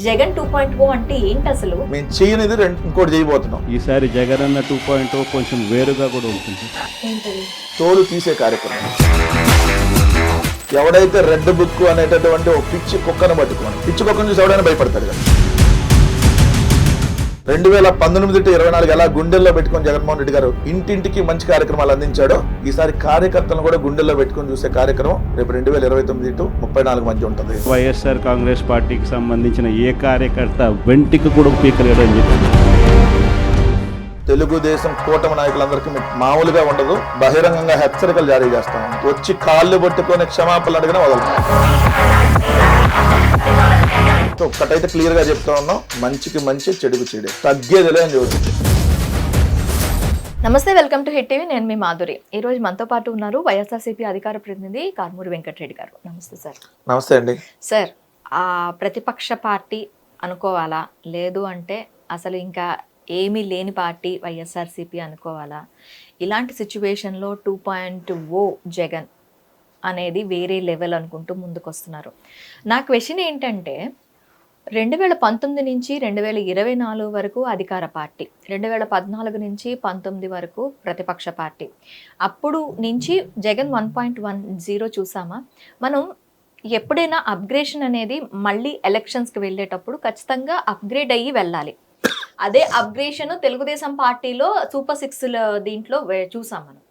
జగన్ 2.0 అంటే ఏంటి అసలు? మేము చేయనిది ఇంకోటి చేయబోతున్నాం. ఈసారి జగనన్న 2.0 కొంచెం వేరుగా కూడా ఉంటుంది. ఏంటది? తోలు తీసే కార్యక్రమం. ఎవడైతే రెడ్ బుక్ అనేటటువంటి ఒక పిచ్చి కుక్కను పట్టుకోండి, పిచ్చి కుక్కను చూసి ఎవడైనా భయపడతాడు కదా. 2019 to 24 ఎలా గుండెల్లో పెట్టుకొని జగన్మోహన్ రెడ్డి గారు ఇంటింటికి మంచి కార్యక్రమాలు అందించాడో, ఈసారి కార్యకర్తలను కూడా గుండెల్లో పెట్టుకొని చూసే కార్యక్రమం రేపు 2029 to 34 మధ్య ఉంటుంది. వైఎస్ఆర్ కాంగ్రెస్ పార్టీకి సంబంధించిన ఏ కార్యకర్త వెంటికి కూడా పీకలేడు అని చెప్పి తెలుగుదేశం కూటమి నాయకులందరికీ మామూలుగా ఉండదు, బహిరంగంగా హెచ్చరికలు జారీ చేస్తాం. వచ్చి కాళ్ళు పట్టుకొని క్షమాపణలు అడిగినా వదలం. ఒక్కటైతే క్లియర్ గా చెప్తా ఉన్నాం, మంచికి మంచి, చెడుకు చెడే, తగ్గేదిలే అని చెబుతుంది. నమస్తే, వెల్కమ్ టు హిట్ టీవీ. నేను మీ మాధురి. ఈ రోజు మనతో పాటు ఉన్నారు వైఎస్ఆర్సీపీ అధికార ప్రతినిధి కారుమూరి వెంకటరెడ్డి గారు. నమస్తే సార్. నమస్తే అండి. సార్, ఆ ప్రతిపక్ష పార్టీ అనుకోవాలా, లేదు అంటే అసలు ఇంకా ఏమీ లేని పార్టీ వైఎస్ఆర్సీపీ అనుకోవాలా? ఇలాంటి సిచ్యువేషన్లో 2.0 జగన్ అనేది వేరే లెవెల్ అనుకుంటూ ముందుకు వస్తున్నారు. నా క్వశ్చన్ ఏంటంటే, 2019 నుంచి 2024 వరకు అధికార పార్టీ, 2014 నుంచి 19 వరకు ప్రతిపక్ష పార్టీ. అప్పుడు నుంచి జగన్ 1.10 చూసామా? మనం ఎప్పుడైనా అప్గ్రేషన్ అనేది మళ్ళీ ఎలక్షన్స్కి వెళ్ళేటప్పుడు ఖచ్చితంగా అప్గ్రేడ్ అయ్యి వెళ్ళాలి. అదే అప్గ్రేషన్ తెలుగుదేశం పార్టీలో సూపర్ 6 దీంట్లో చూసాం మనం.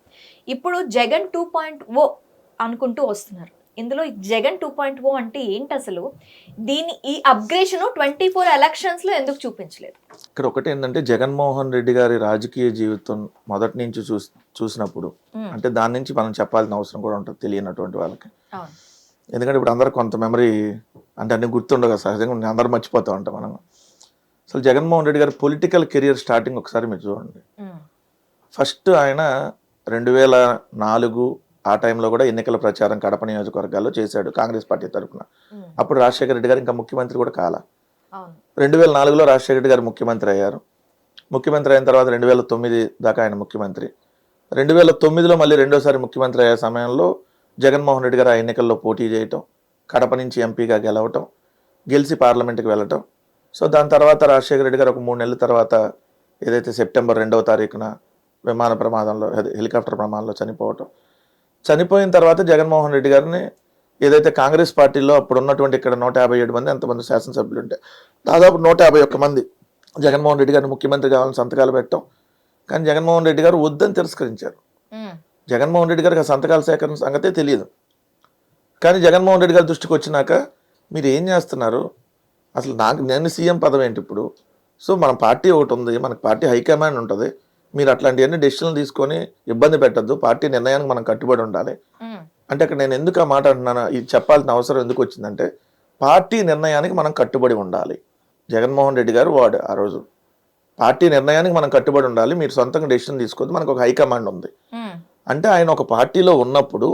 ఇప్పుడు జగన్ 2.0 అనుకుంటూ వస్తున్నారు. ఇందులో జగన్ 2.0 అంటే ఏంటి అసలు? ఈ అప్గ్రేషన్ 24 ఎలక్షన్స్ లో ఎందుకు చూపించలేదు? ఇక్కడ ఒకటి ఏంటంటే, జగన్మోహన్ రెడ్డి గారి రాజకీయ జీవితం మొదటి నుంచి చూసినప్పుడు, అంటే దాని నుంచి మనం చెప్పాల్సిన అవసరం కూడా ఉంటుంది తెలియనటువంటి వాళ్ళకి. ఎందుకంటే ఇప్పుడు అందరు కొంత మెమరీ అంటే అన్ని గుర్తుండగా సహజంగా అందరూ మర్చిపోతూ ఉంటాం మనం. అసలు జగన్మోహన్ రెడ్డి గారి పొలిటికల్ కెరియర్ స్టార్టింగ్ ఒకసారి మీరు చూడండి. ఫస్ట్ ఆయన 2004 ఆ టైంలో కూడా ఎన్నికల ప్రచారం కడప నియోజకవర్గాల్లో చేశాడు కాంగ్రెస్ పార్టీ తరఫున. అప్పుడు రాజశేఖర రెడ్డి గారు ఇంకా ముఖ్యమంత్రి కూడా కాల. 2004లో రాజశేఖర రెడ్డి గారు ముఖ్యమంత్రి అయ్యారు. ముఖ్యమంత్రి అయిన తర్వాత 2009 దాకా ఆయన ముఖ్యమంత్రి. 2009లో మళ్ళీ రెండోసారి ముఖ్యమంత్రి అయ్యే సమయంలో జగన్మోహన్ రెడ్డి గారు ఆ ఎన్నికల్లో పోటీ చేయటం, కడప నుంచి ఎంపీగా గెలవటం, గెలిచి పార్లమెంట్కి వెళ్ళటం. సో దాని తర్వాత రాజశేఖర రెడ్డి గారు ఒక 3 నెలల తర్వాత ఏదైతే సెప్టెంబర్ 2వ తారీఖున విమాన ప్రమాదంలో, హెలికాప్టర్ ప్రమాదంలో చనిపోయిన తర్వాత జగన్మోహన్ రెడ్డి గారిని ఏదైతే కాంగ్రెస్ పార్టీలో అప్పుడు ఉన్నటువంటి ఇక్కడ 157 మంది ఎంతమంది శాసనసభ్యులు ఉంటే దాదాపు 151 మంది జగన్మోహన్ రెడ్డి గారిని ముఖ్యమంత్రి కావాలని సంతకాలు పెట్టడం. కానీ జగన్మోహన్ రెడ్డి గారు వద్దని తిరస్కరించారు. జగన్మోహన్ రెడ్డి గారికి ఆ సంతకాల సేకరణ సంగతే తెలియదు. కానీ జగన్మోహన్ రెడ్డి గారి దృష్టికి వచ్చినాక, మీరు ఏం చేస్తున్నారు అసలు, నేను సీఎం పదవి ఏంటి ఇప్పుడు? సో మన పార్టీ ఒకటి ఉంది, మనకు పార్టీ హైకమాండ్ ఉంటుంది, మీరు అట్లాంటివన్నీ డెసిషన్లు తీసుకొని ఇబ్బంది పెట్టద్దు, పార్టీ నిర్ణయానికి మనం కట్టుబడి ఉండాలి అంటే, అక్కడ నేను ఎందుకు ఆ మాట అంటున్నాను, ఇది చెప్పాల్సిన అవసరం ఎందుకు వచ్చిందంటే, పార్టీ నిర్ణయానికి మనం కట్టుబడి ఉండాలి. జగన్మోహన్ రెడ్డి గారు వాడు ఆ రోజు పార్టీ నిర్ణయానికి మనం కట్టుబడి ఉండాలి, మీరు సొంతంగా డెసిషన్ తీసుకోవద్దు, మనకు ఒక హైకమాండ్ ఉంది అంటే, ఆయన ఒక పార్టీలో ఉన్నప్పుడు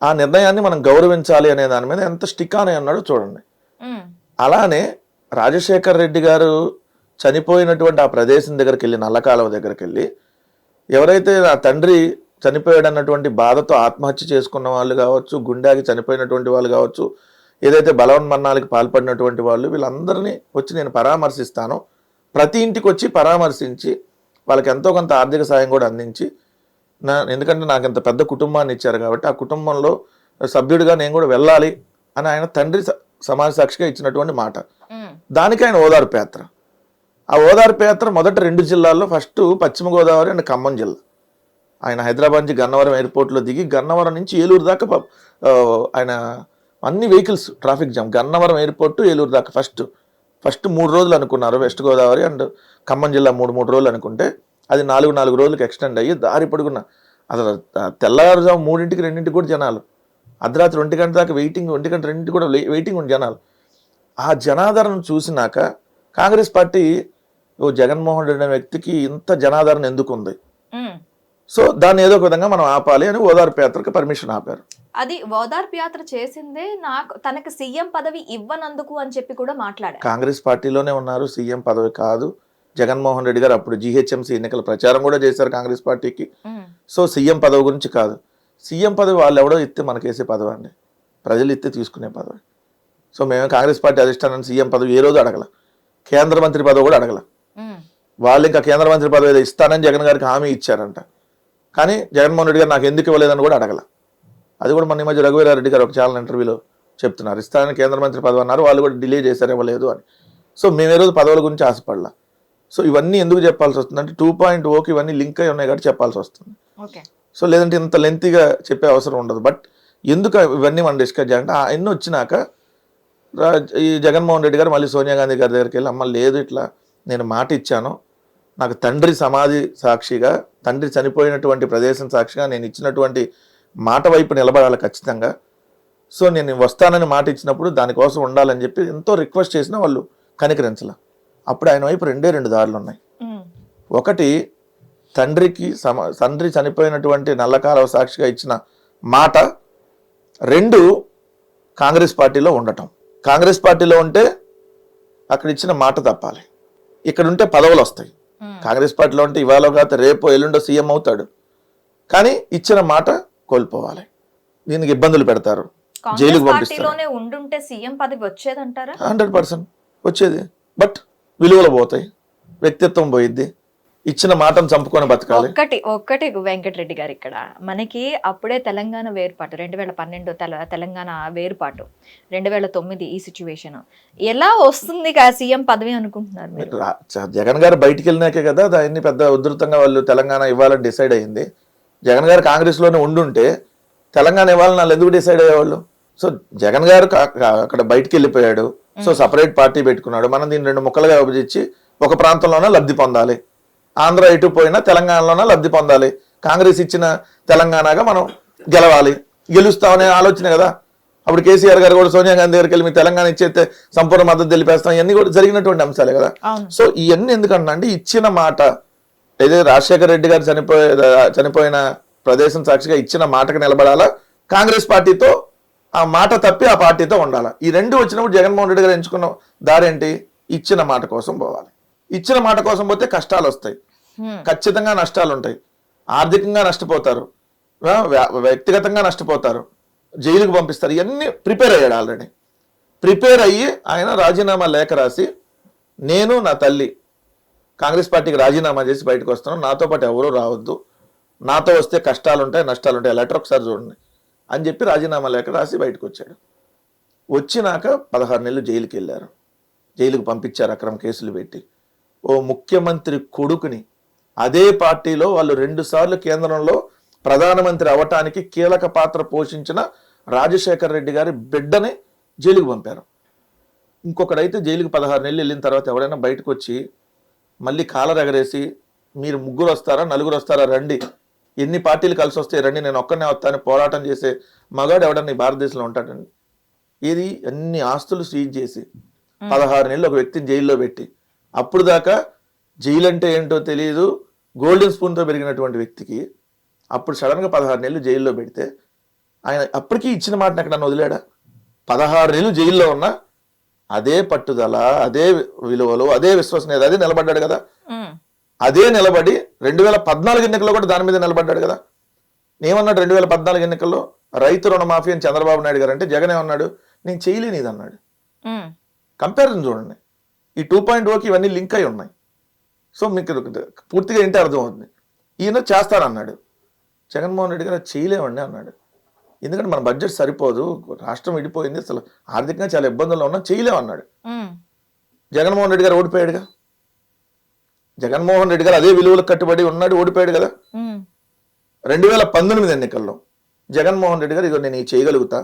ఆ నిర్ణయాన్ని మనం గౌరవించాలి అనే దాని మీద ఎంత స్టిక్ అని అన్నాడో చూడండి. అలానే రాజశేఖర్ రెడ్డి గారు చనిపోయినటువంటి ఆ ప్రదేశం దగ్గరికి వెళ్ళి, నల్లకాలువ దగ్గరికి వెళ్ళి, ఎవరైతే ఆ తండ్రి చనిపోయాడు అన్నటువంటి బాధతో ఆత్మహత్య చేసుకున్న వాళ్ళు కావచ్చు, గుండెకి చనిపోయినటువంటి వాళ్ళు కావచ్చు, ఏదైతే బలవన్మరణాలకు పాల్పడినటువంటి వాళ్ళు, వీళ్ళందరినీ వచ్చి నేను పరామర్శిస్తాను, ప్రతి ఇంటికి వచ్చి పరామర్శించి వాళ్ళకి ఎంతో కొంత ఆర్థిక సాయం కూడా అందించి, ఎందుకంటే నాకు ఇంత పెద్ద కుటుంబాన్ని ఇచ్చారు కాబట్టి ఆ కుటుంబంలో సభ్యుడిగా నేను కూడా వెళ్ళాలి అని ఆయన తండ్రి సమాజ సాక్షిగా ఇచ్చినటువంటి మాట. దానికి ఆయన ఓదార్పు యాత్ర. ఆ ఓదార్పు యాత్ర మొదట 2 జిల్లాల్లో, ఫస్ట్ పశ్చిమ గోదావరి అండ్ ఖమ్మం జిల్లా. ఆయన హైదరాబాద్ నుంచి గన్నవరం ఎయిర్పోర్ట్లో దిగి గన్నవరం నుంచి ఏలూరు దాకా ఆయన అన్ని vehicles traffic jam, Gannavaram airport Eluru దాకా ఫస్ట్ 3 రోజులు అనుకున్నారు. వెస్ట్ గోదావరి అండ్ ఖమ్మం జిల్లా 3 రోజులు అనుకుంటే, అది 4 రోజులకు ఎక్స్టెండ్ అయ్యి దారి పొడుగున్న అసలు తెల్లవారుజాము 3ంటికి 2ంటికి కూడా జనాలు, అర్ధరాత్రి 1 గంట దాకా వెయిటింగ్, 1 గంట 2ంటికి కూడా వెయిటింగ్ ఉన్న జనాలు. ఆ జనాదరణ చూసినాక కాంగ్రెస్ పార్టీ, జగన్మోహన్ రెడ్డి అనే వ్యక్తికి ఇంత జనాదరణ ఎందుకు ఉంది, సో దాన్ని ఏదో ఒక విధంగా మనం ఆపాలి అని ఓదార్పు యాత్రకు పర్మిషన్ ఆపారు. అది ఓదార్పు యాత్ర చేసిందే తనకు సీఎం పదవి ఇవ్వనందుకు అని చెప్పి కూడా మాట్లాడారు. కాంగ్రెస్ పార్టీలోనే ఉన్నారు, సీఎం పదవి కాదు. జగన్మోహన్ రెడ్డి గారు అప్పుడు GHMC ఎన్నికల ప్రచారం కూడా చేశారు కాంగ్రెస్ పార్టీకి. సో సీఎం పదవి గురించి కాదు, సీఎం పదవి వాళ్ళు ఎవడో ఇస్తే మనకేసే పదవి అండి, ప్రజలు ఇస్తే తీసుకునే పదవి. సో మేము కాంగ్రెస్ పార్టీ అధిష్టానం సీఎం పదవి ఏ రోజు అడగల, కేంద్ర మంత్రి పదవి కూడా అడగల. వాళ్ళు ఇంకా కేంద్ర మంత్రి పదవి ఏదో ఇస్తానని జగన్ గారికి హామీ ఇచ్చారంట, కానీ జగన్మోహన్ రెడ్డి గారు నాకు ఎందుకు ఇవ్వలేదని కూడా అడగల. అది కూడా మన ఈ మధ్య రఘువీరారెడ్డి గారు ఒక ఛానల్ ఇంటర్వ్యూలో చెప్తున్నారు, ఇస్తానని కేంద్ర మంత్రి పదవి అన్నారు, వాళ్ళు కూడా డిలే చేశారు, ఇవ్వలేదు అని. సో మేము ఏ రోజు పదవుల గురించి ఆశపడలా. సో ఇవన్నీ ఎందుకు చెప్పాల్సి వస్తుంది అంటే 2.0కి ఇవన్నీ లింక్ అయి ఉన్నాయి కాబట్టి చెప్పాల్సి వస్తుంది. సో లేదంటే ఇంత లెంతీగా చెప్పే అవసరం ఉండదు. బట్ ఎందుకు ఇవన్నీ మనం డిస్కస్ చేయాలంటే ఎన్ని వచ్చినాక ఈ జగన్మోహన్ రెడ్డి గారు మళ్ళీ సోనియా గాంధీ గారి దగ్గరికి వెళ్ళి, అమ్మ లేదు ఇట్లా నేను మాట ఇచ్చాను, నాకు తండ్రి సమాధి సాక్షిగా, తండ్రి చనిపోయినటువంటి ప్రదేశం సాక్షిగా నేను ఇచ్చినటువంటి మాట వైపు నిలబడాలి ఖచ్చితంగా. సో నేను వస్తానని మాట ఇచ్చినప్పుడు దానికోసం ఉండాలని చెప్పి ఎంతో రిక్వెస్ట్ చేసినా వాళ్ళు కనికరించాల. అప్పుడు ఆయన వైపు రెండు దారులు ఉన్నాయి. ఒకటి తండ్రి చనిపోయినటువంటి నల్లకాలవ సాక్షిగా ఇచ్చిన మాట, రెండు కాంగ్రెస్ పార్టీలో ఉండటం. కాంగ్రెస్ పార్టీలో ఉంటే అక్కడ ఇచ్చిన మాట తప్పాలి, ఇక్కడ ఉంటే పదవులు వస్తాయి. కాంగ్రెస్ పార్టీలో ఉంటే ఇవాళ కాదు రేపు ఎల్లుండో సీఎం అవుతాడు, కానీ ఇచ్చిన మాట కోల్పోవాలి, దీనికి ఇబ్బందులు పెడతారు, జైలుకు పంపిస్తారు. 100% వచ్చేది. బట్ విలువలు పోతాయి, వ్యక్తిత్వం పోయిద్ది, ఇచ్చిన మాటను చంపుకొని బతకాలి. ఒక్కటి వెంకటరెడ్డి గారు, ఇక్కడ మనకి అప్పుడే తెలంగాణ వేర్పాటు 2012 తెలంగాణ వేర్పాటు 2009 ఈ సిచ్యువేషన్ ఎలా వస్తుంది సీఎం పదవి అనుకుంటున్నారు మీరు? జగన్ గారు బయటికి వెళ్ళినాకే కదా దాన్ని పెద్ద ఉధృతంగా వాళ్ళు తెలంగాణ ఇవ్వాలని డిసైడ్ అయ్యింది. జగన్ గారు కాంగ్రెస్ లోనే ఉండుంటే తెలంగాణ ఇవ్వాలని వాళ్ళు ఎందుకు డిసైడ్ అయ్యేవాళ్ళు? సో జగన్ గారు అక్కడ బయటికి వెళ్ళిపోయాడు, సో సపరేట్ పార్టీ పెట్టుకున్నాడు. మనం దీన్ని 2 ముక్కలుగా విభజించి ఒక ప్రాంతంలోనే లబ్ధి పొందాలి, ఆంధ్ర ఎటు పోయినా తెలంగాణలోనే లబ్ధి పొందాలి, కాంగ్రెస్ ఇచ్చిన తెలంగాణగా మనం గెలవాలి, గెలుస్తామనే ఆలోచన కదా. అప్పుడు కేసీఆర్ గారు కూడా సోనియా గాంధీ గారికి వెళ్ళి మీ తెలంగాణ ఇచ్చేస్తే సంపూర్ణ మద్దతు తెలిపేస్తాం, ఇవన్నీ కూడా జరిగినటువంటి అంశాలే కదా. సో ఇవన్నీ ఎందుకన్నా అంటే ఇచ్చిన మాట ఏదైతే రాజశేఖర రెడ్డి గారు చనిపోయిన ప్రదేశం సాక్షిగా ఇచ్చిన మాటకు నిలబడాలా, కాంగ్రెస్ పార్టీతో ఆ మాట తప్పి ఆ పార్టీతో ఉండాలా. ఈ రెండు వచ్చినప్పుడు జగన్మోహన్ రెడ్డి గారు ఎంచుకున్న దారేంటి? ఇచ్చిన మాట కోసం పోవాలి. ఇచ్చిన మాట కోసం పోతే కష్టాలు వస్తాయి, ఖచ్చితంగా నష్టాలు ఉంటాయి, ఆర్థికంగా నష్టపోతారు, వ్యక్తిగతంగా నష్టపోతారు, జైలుకు పంపిస్తారు. ఇవన్నీ ప్రిపేర్ అయ్యాడు ఆల్రెడీ. ప్రిపేర్ అయ్యి ఆయన రాజీనామా లేఖ రాసి, నేను నా తల్లి కాంగ్రెస్ పార్టీకి రాజీనామా చేసి బయటకు వస్తున్నాను, నాతో పాటు ఎవరూ రావద్దు, నాతో వస్తే కష్టాలు ఉంటాయి నష్టాలు ఉంటాయి, లెటర్ ఒకసారి చూడండి అని చెప్పి రాజీనామా లేఖ రాసి బయటకు వచ్చాడు. వచ్చినాక 16 నెలలు జైలుకి వెళ్ళారు, జైలుకు పంపించారు అక్రమ కేసులు పెట్టి. ఓ ముఖ్యమంత్రి కొడుకుని అదే పార్టీలో వాళ్ళు 2 సార్లు కేంద్రంలో ప్రధానమంత్రి అవటానికి కీలక పాత్ర పోషించిన రాజశేఖర రెడ్డి గారి బిడ్డని జైలుకు పంపారు. ఇంకొకడైతే జైలుకి 16 నెలలు వెళ్ళిన తర్వాత ఎవడైనా బయటకు వచ్చి మళ్ళీ కాలర్ ఎగరేసి మీరు 3 వస్తారా 4 వస్తారా రండి, ఎన్ని పార్టీలు కలిసి వస్తే రండి, నేను ఒక్కనే వస్తాను పోరాటం చేసే మగాడు ఎవడన్నా ఈ భారతదేశంలో ఉంటాడండి? ఇది అన్ని ఆస్తులు సీజ్ చేసి 16 నెలలు ఒక వ్యక్తిని జైల్లో పెట్టి, అప్పుడు దాకా జైలు అంటే ఏంటో తెలియదు, గోల్డెన్ స్పూన్తో పెరిగినటువంటి వ్యక్తికి అప్పుడు సడన్గా 16 నెలలు జైల్లో పెడితే ఆయన అప్పటికీ ఇచ్చిన మాటను ఎక్కడన్నా వదిలేడా? 16 నెలలు జైల్లో ఉన్నా అదే పట్టుదల, అదే విలువలు, అదే విశ్వసనీయత, అదే నిలబడ్డాడు కదా. అదే నిలబడి 2014 ఎన్నికల్లో కూడా దాని మీద నిలబడ్డాడు కదా. ఏమన్నాడు 2014 ఎన్నికల్లో? రైతు రుణమాఫీ అని చంద్రబాబు నాయుడు గారు అంటే జగన్ ఏమన్నాడు? నేను చేయలేని ఇది అన్నాడు. కంపారిజన్ చూడండి, ఈ 2.0కి ఇవన్నీ లింక్ అయి ఉన్నాయి. సో మీకు పూర్తిగా ఏంటి అర్థమవుతుంది. ఈయన చేస్తానన్నాడు, జగన్మోహన్ రెడ్డి గారు చేయలేమండి అన్నాడు. ఎందుకంటే మన బడ్జెట్ సరిపోదు, రాష్ట్రం విడిపోయింది, అసలు ఆర్థికంగా చాలా ఇబ్బందుల్లో ఉన్నాం, చేయలేమన్నాడు. జగన్మోహన్ రెడ్డి గారు ఓడిపోయాడుగా. జగన్మోహన్ రెడ్డి గారు అదే విలువలకు కట్టుబడి ఉన్నాడు, ఓడిపోయాడు కదా. 2019 ఎన్నికల్లో జగన్మోహన్ రెడ్డి గారు ఇదో నేను చేయగలుగుతా,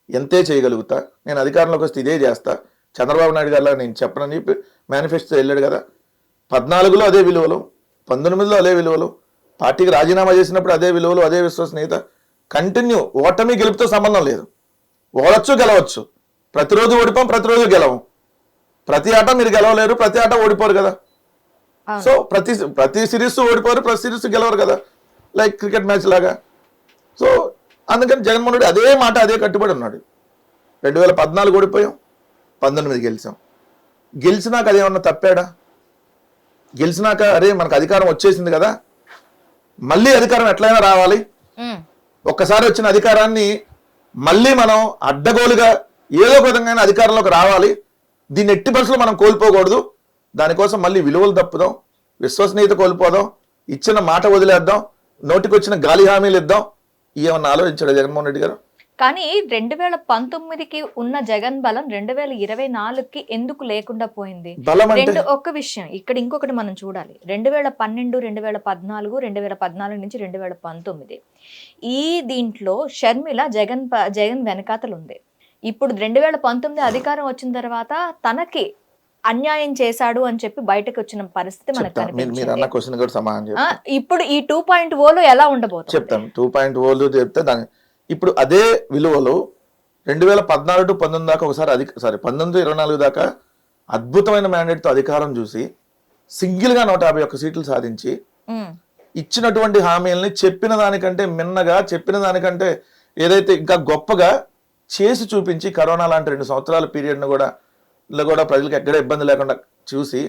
ఎంతే చేయగలుగుతా, నేను అధికారంలోకి వస్తే ఇదే చేస్తా, చంద్రబాబు నాయుడు గారిలా నేను చెప్పనని చెప్పి మేనిఫెస్టో వెళ్ళాడు కదా. 14లో అదే విలువలు, 19లో అదే విలువలు, పార్టీకి రాజీనామా చేసినప్పుడు అదే విలువలు, అదే విశ్వసనీయత కంటిన్యూ. ఓటమి గెలుపుతో సంబంధం లేదు, ఓడొచ్చు గెలవచ్చు, ప్రతిరోజు ఓడిపోం, ప్రతిరోజు గెలవం. ప్రతి ఆట మీరు గెలవలేరు, ప్రతి ఆట ఓడిపోరు కదా. సో ప్రతి సిరీస్ ఓడిపోరు, ప్రతి సిరీస్ గెలవరు కదా, లైక్ క్రికెట్ మ్యాచ్ లాగా. సో అందుకని జగన్మోహన్ రెడ్డి అదే మాట అదే కట్టుబడి ఉన్నాడు. 2014 ఓడిపోయాం, 19 గెలిచాం. గెలిచినాక అదేమన్నా తప్పాడా? గెలిచినాక అరే మనకు అధికారం వచ్చేసింది కదా, మళ్ళీ అధికారం ఎట్లయినా రావాలి, ఒక్కసారి వచ్చిన అధికారాన్ని మళ్ళీ మనం అడ్డగోలుగా ఏదో ఒక విధంగా అధికారంలోకి రావాలి, దీన్ని ఎట్టి పరిస్థితుల్లో మనం కోల్పోకూడదు, దానికోసం మళ్ళీ విలువలు తప్పుదాం, విశ్వసనీయత కోల్పోదాం, ఇచ్చిన మాట వదిలేద్దాం, నోటికొచ్చిన గాలి హామీలు ఇద్దాం, ఏమన్నా ఆలోచించాడు జగన్మోహన్ రెడ్డి గారు? కానీ 2019కి ఉన్న జగన్ బలం 2024కి ఎందుకు లేకుండా పోయింది? బలం అంటే ఒక్క విషయం ఇక్కడ ఇంకొకటి మనం చూడాలి. 2012, 2014, 2014 నుంచి 2019 ఈ దీంట్లో షర్మిల జగన్ వెనకాతలు ఉంది. ఇప్పుడు 2019 అధికారం వచ్చిన తర్వాత తనకి అన్యాయం చేశాడు అని చెప్పి బయటకు వచ్చిన పరిస్థితి మనకు కనిపించింది. ఇప్పుడు ఈ 2.0లో ఎలా ఉండబోతుంది చెప్తాను. 2.0 చెప్తే దాని ఇప్పుడు అదే విలువలు 2014 to 19 దాకా ఒకసారి 19-24 దాకా అద్భుతమైన మ్యాండేట్ తో అధికారం చూసి సింగిల్ గా 151 సీట్లు సాధించి ఇచ్చినటువంటి హామీలని చెప్పిన దానికంటే మిన్నగా, చెప్పిన దానికంటే ఏదైతే ఇంకా గొప్పగా చేసి చూపించి కరోనా లాంటి 2 సంవత్సరాల పీరియడ్ను కూడా ప్రజలకు ఎక్కడ ఇబ్బంది లేకుండా చూసి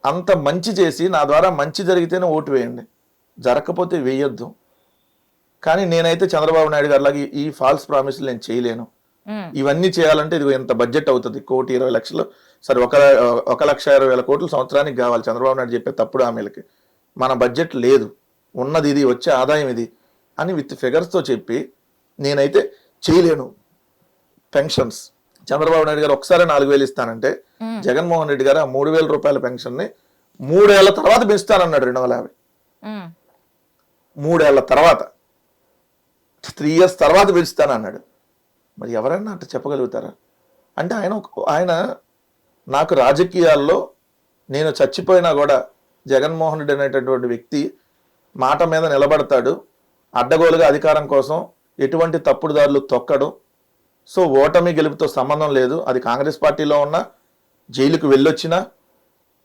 అంత మంచి చేసి నా ద్వారా మంచి జరిగితేనే ఓటు వేయండి, జరగకపోతే వేయొద్దు. కానీ నేనైతే చంద్రబాబు నాయుడు గారి లాగా ఈ ఫాల్స్ ప్రామిస్లు నేను చేయలేను. ఇవన్నీ చేయాలంటే ఇది ఎంత బడ్జెట్ అవుతుంది, 1,20,00,000 సరే 1,20,000 కోట్లు సంవత్సరానికి కావాలి చంద్రబాబు నాయుడు చెప్పే తప్పుడు హామీలకి. మన బడ్జెట్ లేదు, ఉన్నది ఇది, వచ్చే ఆదాయం ఇది అని విత్ ఫిగర్స్తో చెప్పి నేనైతే చేయలేను. పెన్షన్స్ చంద్రబాబు నాయుడు గారు ఒకసారి 4,000 ఇస్తానంటే జగన్మోహన్ రెడ్డి గారు ఆ 3,000 రూపాయల పెన్షన్ ని 3 ఏళ్ల తర్వాత పెంచుతానన్నాడు. 250 3 ఏళ్ల తర్వాత 3 years తర్వాత పెంచుతానన్నాడు. మరి ఎవరైనా అట్లా చెప్పగలుగుతారా? అంటే ఆయన నాకు రాజకీయాల్లో నేను చచ్చిపోయినా కూడా జగన్మోహన్ రెడ్డి అనేటటువంటి వ్యక్తి మాట మీద నిలబడతాడు, అడ్డగోలుగా అధికారం కోసం ఎటువంటి తప్పుడు దారులు తొక్కడు. సో ఓటమి గెలుపుతో సంబంధం లేదు, అది కాంగ్రెస్ పార్టీలో ఉన్నా, జైలుకు వెళ్ళొచ్చినా,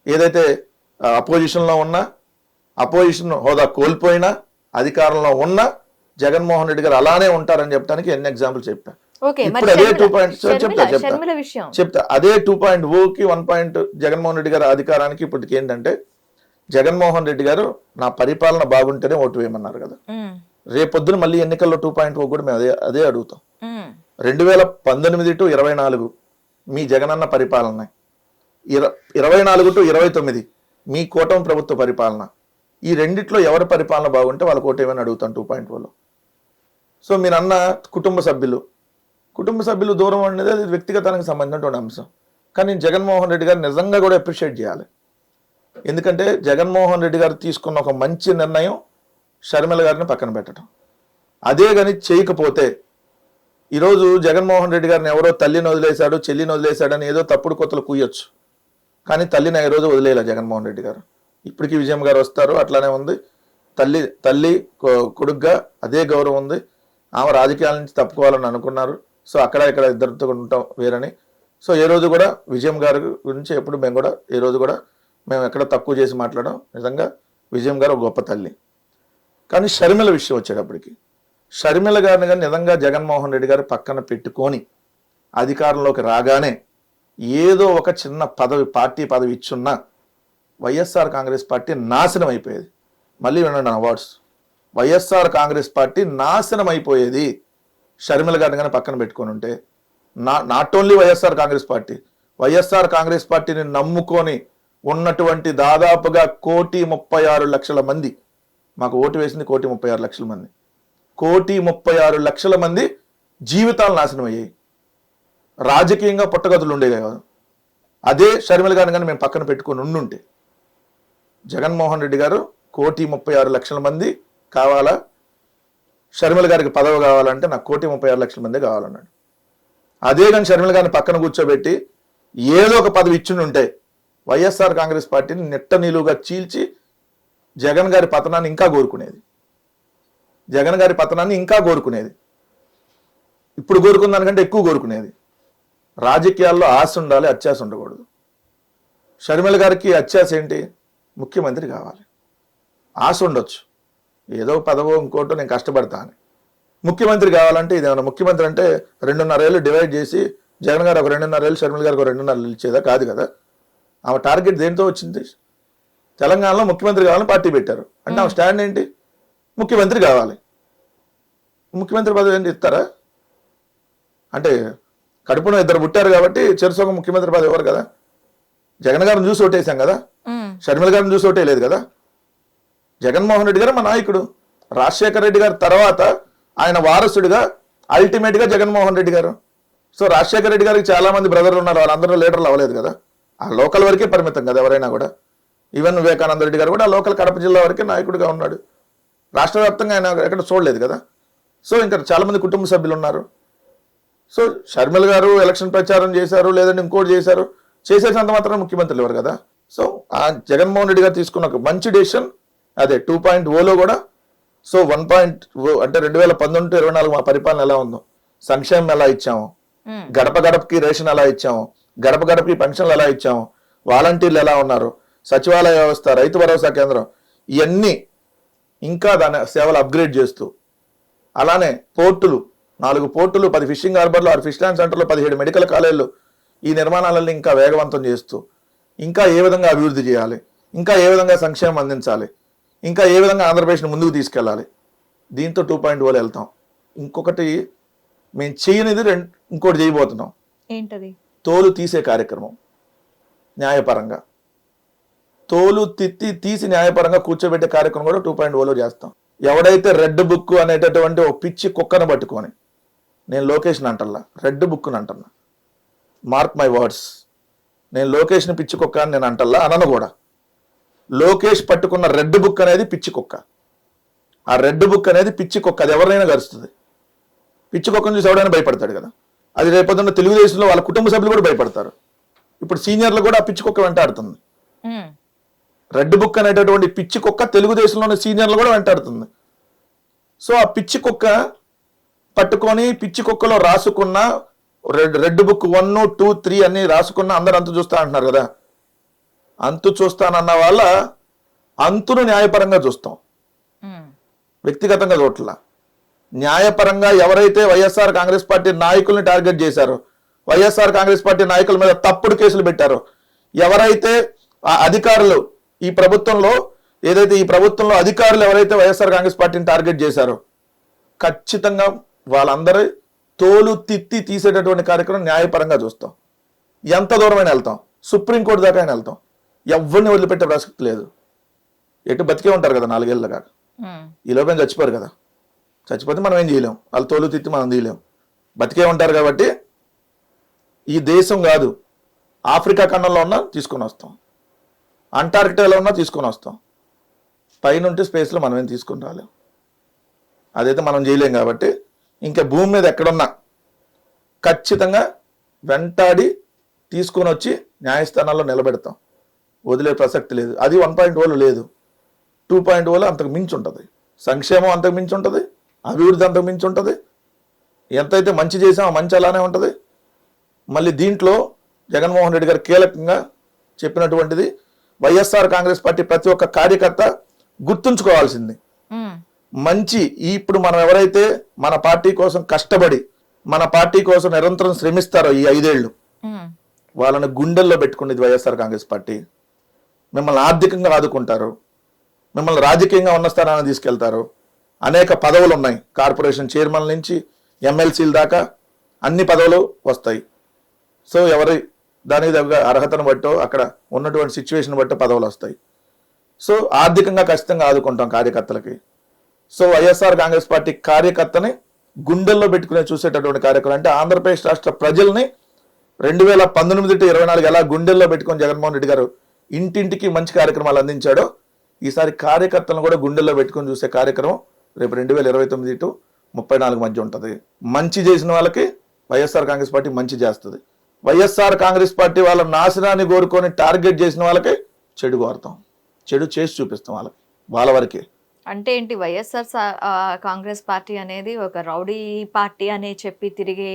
ఏదైతే అపోజిషన్లో ఉన్నా, అపోజిషన్ హోదా కోల్పోయినా, అధికారంలో ఉన్నా జగన్మోహన్ రెడ్డి గారు అలానే ఉంటారని చెప్పడానికి ఎన్ని ఎగ్జాంపుల్ చెప్తా. ఇప్పుడు అదే 2.0 చెప్తా అదే 2.0కి 1. జగన్మోహన్ రెడ్డి గారి అధికారానికి ఇప్పటికి ఏంటంటే జగన్మోహన్ రెడ్డి గారు నా పరిపాలన బాగుంటేనే ఓటు వేయమన్నారు కదా. రేపొద్దున మళ్ళీ ఎన్నికల్లో 2.0 కూడా మేము అదే అడుగుతాం. 2019 to 24 మీ జగనన్న పరిపాలన, 24 to 29 మీ కూటమి ప్రభుత్వ పరిపాలన, ఈ రెండిట్లో ఎవరి పరిపాలన బాగుంటే వాళ్ళ కోట ఏమని అడుగుతాం 2.0లో. సో మీరు అన్న కుటుంబ సభ్యులు దూరం అనేది అది వ్యక్తిగతానికి సంబంధించినటువంటి అంశం. కానీ జగన్మోహన్ రెడ్డి గారు నిజంగా కూడా అప్రిషియేట్ చేయాలి. ఎందుకంటే జగన్మోహన్ రెడ్డి గారు తీసుకున్న ఒక మంచి నిర్ణయం షర్మిల గారిని పక్కన పెట్టడం. అదే కానీ చేయకపోతే ఈరోజు జగన్మోహన్ రెడ్డి గారిని ఎవరో తల్లిని వదిలేశాడు, చెల్లిని వదిలేశాడు అని ఏదో తప్పుడు కొత్తలు కూయొచ్చు. కానీ తల్లిని ఈ రోజు వదిలేలా జగన్మోహన్ రెడ్డి గారు. ఇప్పటికీ విజయం గారు వస్తారు, అట్లానే ఉంది. తల్లి కొడుగ్గా అదే గౌరవం ఉంది. ఆమె రాజకీయాల నుంచి తప్పుకోవాలని అనుకున్నారు. సో అక్కడ ఇక్కడ ఇద్దరితో ఉంటాం వేరని. సో ఏ రోజు కూడా విజయం గారి గురించి ఎప్పుడు మేము ఎక్కడ తక్కువ చేసి మాట్లాడడం. నిజంగా విజయం గారు ఒక గొప్ప తల్లి. కానీ షర్మిల విషయం వచ్చేటప్పటికి షర్మిల గారిని కానీ నిజంగా జగన్మోహన్ రెడ్డి గారు పక్కన పెట్టుకొని అధికారంలోకి రాగానే ఏదో ఒక చిన్న పార్టీ పదవి ఇచ్చున్నా వైఎస్ఆర్ కాంగ్రెస్ పార్టీ నాశనం అయిపోయేది. మళ్ళీ వినండి అవార్డ్స్, వైఎస్ఆర్ కాంగ్రెస్ పార్టీ నాశనం అయిపోయేది షర్మిల గారిని కానీ పక్కన పెట్టుకొని ఉంటే. నాట్ ఓన్లీ వైఎస్ఆర్ కాంగ్రెస్ పార్టీని నమ్ముకొని ఉన్నటువంటి దాదాపుగా 1,36,00,000 మంది, మాకు ఓటు వేసింది 1,36,00,000 మంది, 1,36,00,000 మంది జీవితాలు నాశనం అయ్యాయి. రాజకీయంగా పుట్టగతులు ఉండేవి కాదు. అదే షర్మిల గారిని కానీ మేము పక్కన పెట్టుకొని ఉండుంటే జగన్మోహన్ రెడ్డి గారు 1,36,00,000 మంది కావాలా, షర్మిల గారికి పదవి కావాలంటే నాకు 1,36,00,000 మంది కావాలన్నాడు. అదే కానీ షర్మిల గారిని పక్కన కూర్చోబెట్టి ఏదో ఒక పదవి ఇచ్చుంటే వైఎస్ఆర్ కాంగ్రెస్ పార్టీని నెట్ట నిలువుగా చీల్చి జగన్ గారి పతనాన్ని ఇంకా కోరుకునేది. ఇప్పుడు కోరుకున్న దానికంటే ఎక్కువ కోరుకునేది. రాజకీయాల్లో ఆశ ఉండాలి, అత్యాశ ఉండకూడదు. షర్మిల గారికి అత్యాశ ఏంటి? ముఖ్యమంత్రి కావాలి. ఆశ ఉండొచ్చు, ఏదో పదవో ఇంకోటో నేను కష్టపడతా అని. ముఖ్యమంత్రి కావాలంటే ఇదేమన్నా ముఖ్యమంత్రి అంటే 2.5 ఏళ్ళు డివైడ్ చేసి జగన్ గారు ఒక 2.5 ఏళ్ళు, షర్మిల గారికి ఒక 2.5 ఏళ్ళు ఇచ్చేదా? కాదు కదా. ఆమె టార్గెట్ దేంతో వచ్చింది? తెలంగాణలో ముఖ్యమంత్రి కావాలని పార్టీ పెట్టారు అంటే ఆమె స్టాండ్ ఏంటి? ముఖ్యమంత్రి కావాలి. ముఖ్యమంత్రి పదవి ఏంటి ఇస్తారా? అంటే కడుపున ఇద్దరు పుట్టారు కాబట్టి చెరుసొక ముఖ్యమంత్రి పదవి ఎవరు కదా. జగన్ గారిని చూసి ఓటేసాం కదా, షర్మిల గారిని చూసి ఓటేయలేదు కదా. జగన్మోహన్ రెడ్డి గారు మా నాయకుడు. రాజశేఖర రెడ్డి గారి తర్వాత ఆయన వారసుడిగా అల్టిమేట్ గా జగన్మోహన్ రెడ్డి గారు. సో రాజశేఖర రెడ్డి గారికి చాలా మంది బ్రదర్లు ఉన్నారు, వాళ్ళందరూ లీడర్లు అవ్వలేదు కదా, ఆ లోకల్ వరకే పరిమితం కదా ఎవరైనా కూడా. ఈవెన్ వివేకానంద రెడ్డి గారు కూడా ఆ లోకల్ కడప జిల్లా వరకే నాయకుడిగా ఉన్నాడు, రాష్ట్ర వ్యాప్తంగా ఆయన ఎక్కడ చూడలేదు కదా. సో ఇంకా చాలా మంది కుటుంబ సభ్యులు ఉన్నారు. సో షర్మిల గారు ఎలక్షన్ ప్రచారం చేశారు, లేదంటే ఇంకోటి చేశారు, చేసేసినంత మాత్రం ముఖ్యమంత్రులు ఎవరు కదా. సో ఆ జగన్మోహన్ రెడ్డి గారు తీసుకున్న ఒక మంచి డెసిషన్ అదే 2.0లో కూడా. సో 1.0 అంటే 2019-24 మా పరిపాలన ఎలా ఉందో, సంక్షేమం ఎలా ఇచ్చాము, గడప గడపకి రేషన్ ఎలా ఇచ్చాము, గడప గడపకి పెన్షన్లు ఎలా ఇచ్చాము, వాలంటీర్లు ఎలా ఉన్నారు, సచివాలయ వ్యవస్థ, రైతు భరోసా కేంద్రం, ఇవన్నీ ఇంకా దాని సేవలు అప్గ్రేడ్ చేస్తూ, అలానే పోర్టులు 4 పోర్టులు, 10 ఫిషింగ్ హార్బర్లు, 6 ఫిష్ ల్యాండ్ సెంటర్లు, 17 మెడికల్ కాలేజీలు, ఈ నిర్మాణాలను ఇంకా వేగవంతం చేస్తూ, ఇంకా ఏ విధంగా అభివృద్ధి చేయాలి, ఇంకా ఏ విధంగా సంక్షేమం అందించాలి, ఇంకా ఏ విధంగా ఆంధ్రప్రదేశ్ని ముందుకు తీసుకెళ్ళాలి, దీంతో 2.0లో వెళ్తాం. ఇంకొకటి మేము చేయనిది ఇంకోటి చేయబోతున్నాం. ఏంటది? తోలు తీసే కార్యక్రమం. న్యాయపరంగా తోలు తీసి న్యాయపరంగా కూర్చోబెట్టే కార్యక్రమం కూడా 2.0లో చేస్తాం. ఎవడైతే రెడ్ బుక్ అనేటటువంటి ఒక పిచ్చి కుక్కను పట్టుకొని, నేను లోకేష్ని అంటల్లా, రెడ్ బుక్ని అంటున్నా, మార్క్ మై వర్డ్స్, నేను లోకేష్ని పిచ్చి కుక్క అని నేను అంటల్లా, అనను కూడా. లోకేష్ పట్టుకున్న రెడ్ బుక్ అనేది పిచ్చి కుక్క. ఆ రెడ్ బుక్ అనేది పిచ్చి కుక్క, అది ఎవరైనా గరుస్తుంది. పిచ్చి కుక్కను చూసి ఎవడైనా భయపడతాడు కదా. అది రేపొద్దున్న తెలుగుదేశంలో వాళ్ళ కుటుంబ సభ్యులు కూడా భయపడతారు. ఇప్పుడు సీనియర్లు కూడా ఆ పిచ్చి కుక్క వెంటాడుతుంది. రెడ్ బుక్ అనేటటువంటి పిచ్చి కుక్క తెలుగుదేశంలోని సీనియర్లు కూడా వెంటాడుతుంది. సో ఆ పిచ్చి కుక్క పట్టుకొని పిచ్చి కుక్కలో రాసుకున్న రెడ్ బుక్ 1, 2, 3 అన్ని రాసుకున్న అందరు అంతు చూస్తా అంటున్నారు కదా. అంతు చూస్తానన్న వాళ్ళ అంతును న్యాయపరంగా చూస్తాం, వ్యక్తిగతంగా చూడట్లా. న్యాయపరంగా ఎవరైతే వైఎస్ఆర్ కాంగ్రెస్ పార్టీ నాయకుల్ని టార్గెట్ చేశారో, వైఎస్ఆర్ కాంగ్రెస్ పార్టీ నాయకుల మీద తప్పుడు కేసులు పెట్టారో, ఎవరైతే ఆ అధికారులు ఈ ప్రభుత్వంలో అధికారులు ఎవరైతే వైఎస్ఆర్ కాంగ్రెస్ పార్టీని టార్గెట్ చేశారో, ఖచ్చితంగా వాళ్ళందరూ తోలు తీసేటటువంటి కార్యక్రమం న్యాయపరంగా చూస్తాం. ఎంత దూరమైనా వెళ్తాం, సుప్రీంకోర్టు దాకా అయినా వెళ్తాం. ఎవరిని వదిలిపెట్టే ప్రసక్తి లేదు. ఎటు బతికే ఉంటారు కదా 4 ఏళ్ళ దాకా. ఈ లోపల చచ్చిపోరు కదా, చచ్చిపోతే మనం ఏం చేయలేం, వాళ్ళు తోలు మనం తీయలేం. బతికే ఉంటారు కాబట్టి ఈ దేశం కాదు, ఆఫ్రికా ఖండంలో ఉన్నా తీసుకొని వస్తాం, అంటార్కిటికాలో ఉన్నా తీసుకొని వస్తాం. పైనుంటే స్పేస్లో మనం ఏం తీసుకొని రాలేం, అదైతే మనం చేయలేం. కాబట్టి ఇంకా భూమి మీద ఎక్కడున్నా ఖచ్చితంగా వెంటాడి తీసుకొని వచ్చి న్యాయస్థానాల్లో నిలబెడతాం, వదిలే ప్రసక్తి లేదు. అది 1.0లో లేదు. 2.0లో అంతకు మించి ఉంటుంది. సంక్షేమం అంతకు మించి ఉంటుంది, అభివృద్ధి అంతకు మించి ఉంటుంది. ఎంతైతే మంచి చేసామో మంచి అలానే ఉంటుంది. మళ్ళీ దీంట్లో జగన్మోహన్ రెడ్డి గారు కీలకంగా చెప్పినటువంటిది, వైఎస్ఆర్ కాంగ్రెస్ పార్టీ ప్రతి ఒక్క కార్యకర్త గుర్తుంచుకోవాల్సింది, మంచి ఇప్పుడు మనం ఎవరైతే మన పార్టీ కోసం కష్టపడి మన పార్టీ కోసం నిరంతరం శ్రమిస్తారో ఈ 5 ఏళ్ళు, వాళ్ళని గుండెల్లో పెట్టుకునేది వైఎస్ఆర్ కాంగ్రెస్ పార్టీ. మిమ్మల్ని ఆర్థికంగా ఆదుకుంటారు, మిమ్మల్ని రాజకీయంగా ఉన్న స్థానాన్ని తీసుకెళ్తారు. అనేక పదవులు ఉన్నాయి, కార్పొరేషన్ చైర్మన్ నుంచి ఎమ్మెల్సీల దాకా అన్ని పదవులు వస్తాయి. సో ఎవరి దానికి దగ్గర అర్హతను బట్టో అక్కడ ఉన్నటువంటి సిచ్యువేషన్ బట్టో పదవులు వస్తాయి. సో ఆర్థికంగా ఖచ్చితంగా ఆదుకుంటాం కార్యకర్తలకి. సో వైఎస్ఆర్ కాంగ్రెస్ పార్టీ కార్యకర్తని గుండెల్లో పెట్టుకునే చూసేటటువంటి కార్యక్రమం. అంటే ఆంధ్రప్రదేశ్ రాష్ట్ర ప్రజల్ని 2019-24 ఎలా గుండెల్లో పెట్టుకొని జగన్మోహన్ రెడ్డి గారు ఇంటింటికి మంచి కార్యక్రమాలు అందించాడో, ఈసారి కార్యకర్తలను కూడా గుండెల్లో పెట్టుకొని చూసే కార్యక్రమం రేపు 2029-34 మధ్య ఉంటుంది. మంచి చేసిన వాళ్ళకి వైఎస్ఆర్ కాంగ్రెస్ పార్టీ మంచి చేస్తుంది. వైఎస్ఆర్ కాంగ్రెస్ పార్టీ వాళ్ళ నాశనాన్ని కోరుకొని టార్గెట్ చేసిన వాళ్ళకి చెడు కోరుతాం, చెడు చేసి చూపిస్తాం వాళ్ళ వరకే. అంటే ఏంటి, వైఎస్ఆర్ కాంగ్రెస్ పార్టీ అనేది ఒక రౌడీ పార్టీ అనే చెప్పి తిరిగే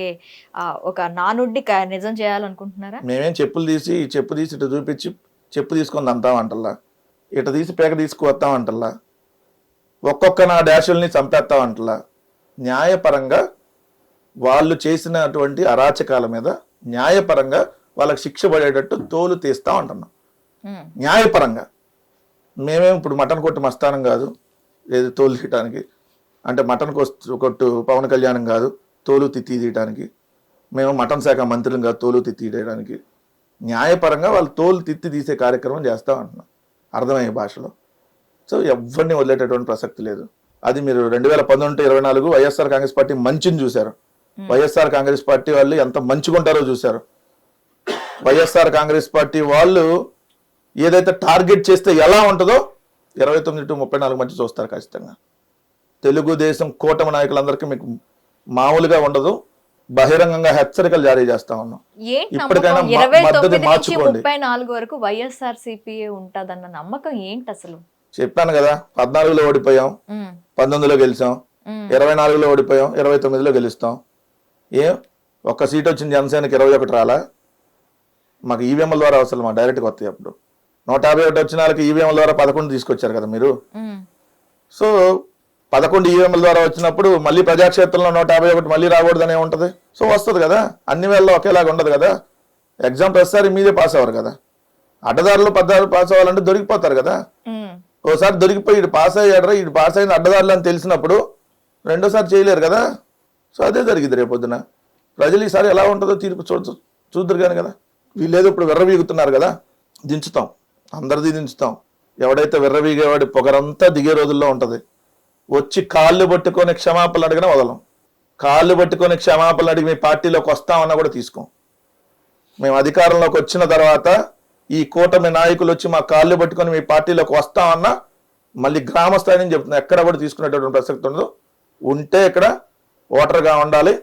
ఒక నానుడిని నిజం చేయాలనుకుంటున్నారా? మేమేం చెప్పు తీసి ఇటు చూపించి చెప్పు తీసుకొని అంటామంటల్లా, ఇటు తీసి పేక తీసుకువస్తామంటల్లా, ఒక్కొక్క నా డాషుల్ని చంపేస్తామంటల్లా. న్యాయపరంగా వాళ్ళు చేసినటువంటి అరాచకాల మీద న్యాయపరంగా వాళ్ళకి శిక్ష పడేటట్టు తోలు తీస్తాం అంటున్నాం. న్యాయపరంగా మేమేం ఇప్పుడు మటన్ కొట్టు మస్తానం కాదు, ఏది తోలు తీయటానికి. అంటే మటన్ కొట్టు పవన్ కళ్యాణం కాదు తోలు తీయటానికి. మేము మటన్ శాఖ మంత్రులుగా తోలు తీయడానికి న్యాయపరంగా వాళ్ళు తోలు తీసే కార్యక్రమం చేస్తాం అంటున్నాం అర్థమయ్యే భాషలో. సో ఎవరిని వదిలేటటువంటి ప్రసక్తి లేదు. అది మీరు 2019-24 వైఎస్ఆర్ కాంగ్రెస్ పార్టీ మంచిని చూశారు. వైఎస్ఆర్ కాంగ్రెస్ పార్టీ వాళ్ళు ఎంత మంచిగుంటారో చూశారు. వైఎస్ఆర్ కాంగ్రెస్ పార్టీ వాళ్ళు ఏదైతే టార్గెట్ చేస్తే ఎలా ఉంటుందో 29 to 34 మధ్య చూస్తారు ఖచ్చితంగా. తెలుగుదేశం కూటమి నాయకులందరికీ మీకు మామూలుగా ఉండదు. బహిరంగంగా హెచ్చరికలు జారీ చేస్తా ఉన్నాం. ఇప్పటికైనా మద్దతు మార్చుకోండి. 34 వరకు వైఎస్ఆర్సీపీ ఉంటదన్న నమ్మకం ఏంటి అసలు? చెప్పాను కదా, 14లో ఓడిపోయాం, 19లో గెలిచాం, 24లో ఓడిపోయాం, 29లో గెలుస్తాం. ఒక్క సీట్ వచ్చింది జనసేనకి, 21 రాలా? మాకు ఈవీఎంల ద్వారా అవసరం, మా డైరెక్ట్గా వస్తాయి. అప్పుడు 151 వచ్చిన వాళ్ళకి ఈవీఎంల ద్వారా 11 తీసుకొచ్చారు కదా మీరు. సో 11 ఈవీఎంల ద్వారా వచ్చినప్పుడు మళ్ళీ ప్రజాక్షేత్రంలో 151 మళ్ళీ రాకూడదనే ఉంటుంది. సో వస్తుంది కదా, అన్ని వేళల్లో ఒకేలాగా ఉండదు కదా. ఎగ్జామ్ ప్రతిసారి మీదే పాస్ అవ్వరు కదా. అడ్డదారులు 16 పాస్ అవ్వాలంటే దొరికిపోతారు కదా. ఓసారి దొరికిపోయి ఇటు పాస్ అయ్యాడరా, ఇటు పాస్ అయిన అడ్డదారులు అని తెలిసినప్పుడు రెండోసారి చేయలేరు కదా. సో అదే జరిగింది రేపొద్దున. ప్రజలు ఈసారి ఎలా ఉంటుందో తీర్పు చూద్దరు కానీ కదా. వీళ్ళేదో ఇప్పుడు విర్రవీగుతున్నారు కదా, దించుతాం, అందరిది దించుతాం. ఎవడైతే విర్రవీగేవాడి పొగరంతా దిగే రోజుల్లో ఉంటుంది. వచ్చి కాళ్ళు పట్టుకొని క్షమాపణలు అడిగినా వదలం. కాళ్ళు పట్టుకొని క్షమాపణలు అడిగి మీ పార్టీలోకి వస్తామన్నా కూడా తీసుకోం. మేము అధికారంలోకి వచ్చిన తర్వాత ఈ కూటమి నాయకులు వచ్చి మా కాళ్ళు పట్టుకొని మీ పార్టీలోకి వస్తామన్నా మళ్ళీ గ్రామ స్థాయి నుంచి చెప్తున్నా, ఎక్కడ కూడా తీసుకునేటటువంటి ప్రసక్తి ఉండదు. ఉంటే ఇక్కడ ఓటర్గా ఉండాలి,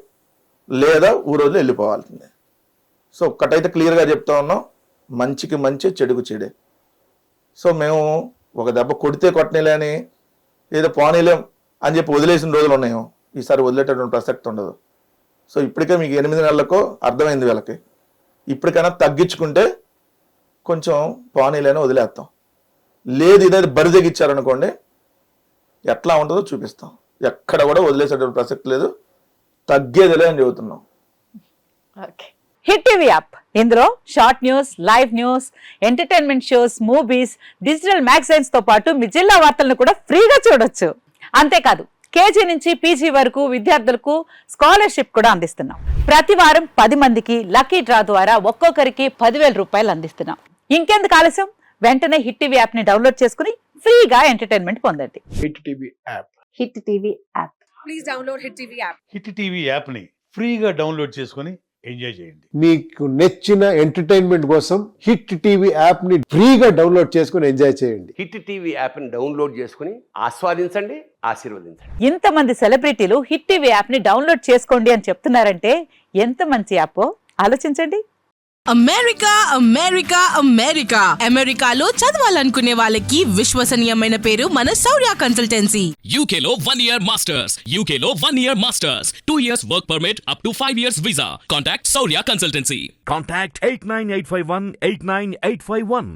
లేదా ఊరోజులు వెళ్ళిపోవాల్సిందే. సో ఒక్కటైతే క్లియర్గా చెప్తా ఉన్నాం, మంచికి మంచి, చెడుకు చెడే. సో మేము ఒక దెబ్బ కొడితే కొట్టనేలేని, ఏదో పోనీలేం అని చెప్పి వదిలేసిన రోజులు ఉన్నాయో, ఈసారి వదిలేటటువంటి ప్రసక్తి ఉండదు. సో ఇప్పటికే మీకు 8 నెలలకు అర్థమైంది వీళ్ళకి. ఇప్పటికైనా తగ్గించుకుంటే కొంచెం పోనీలేని వదిలేస్తాం. లేదు ఇదే బరిదెగిచ్చారనుకోండి, ఎట్లా ఉంటుందో చూపిస్తాం. ఎక్కడ కూడా వదిలేసేటువంటి ప్రసక్తి లేదు, తగ్గేదిలే అని చెబుతున్నాం. హిట్ టీవీ యాప్, ఇందులో short news, live news, entertainment shows, movies, digital magazines తో పాటు మీ జిల్లా వార్తలను కూడా ఫ్రీగా చూడొచ్చు. అంతేకాదు కేజీ నుంచి పీజీ వరకు విద్యార్థులకు స్కాలర్షిప్ కూడా అందిస్తున్నాం. ప్రతి వారం 10 మందికి లక్కీ డ్రా ద్వారా ఒక్కొక్కరికి 10,000 రూపాయలు అందిస్తున్నాం. ఇంకెందుకు ఆలస్యం, వెంటనే హిట్ టీవీ యాప్ ని డౌన్లోడ్ చేసుకుని ఫ్రీగా ఎంటర్టైన్మెంట్ పొందండి. Hit TV app. Hit TV app. Please download hit TV app. Hit TV app ని ఫ్రీగా డౌన్లోడ్ చేసుకొని ఎంజాయ్ చేయండి. మీకు నచ్చిన ఎంటర్టైన్మెంట్ కోసం హిట్ టీవీ యాప్ ని ఫ్రీగా డౌన్లోడ్ చేసుకుని ఎంజాయ్ చేయండి. హిట్ టీవీ యాప్ ని డౌన్లోడ్ చేసుకుని ఆస్వాదించండి, ఆశీర్వదించండి. ఇంతమంది సెలబ్రిటీలు హిట్ టీవీ యాప్ ని డౌన్లోడ్ చేసుకోండి అని చెప్తున్నారంటే ఎంత మంచి యాప్ ఆలోచించండి. అమెరికా అమెరికా అమెరికా అమెరికాలో చదవాలనుకునే వాళ్ళకి విశ్వసనీయమైన పేరు మన శౌర్య కన్సల్టెన్సీ. UK లో 1 year masters. UK లో 1 year masters. 2 years work permit up to 5 years visa. Contact Saurya Consultancy. Contact 89851 89851.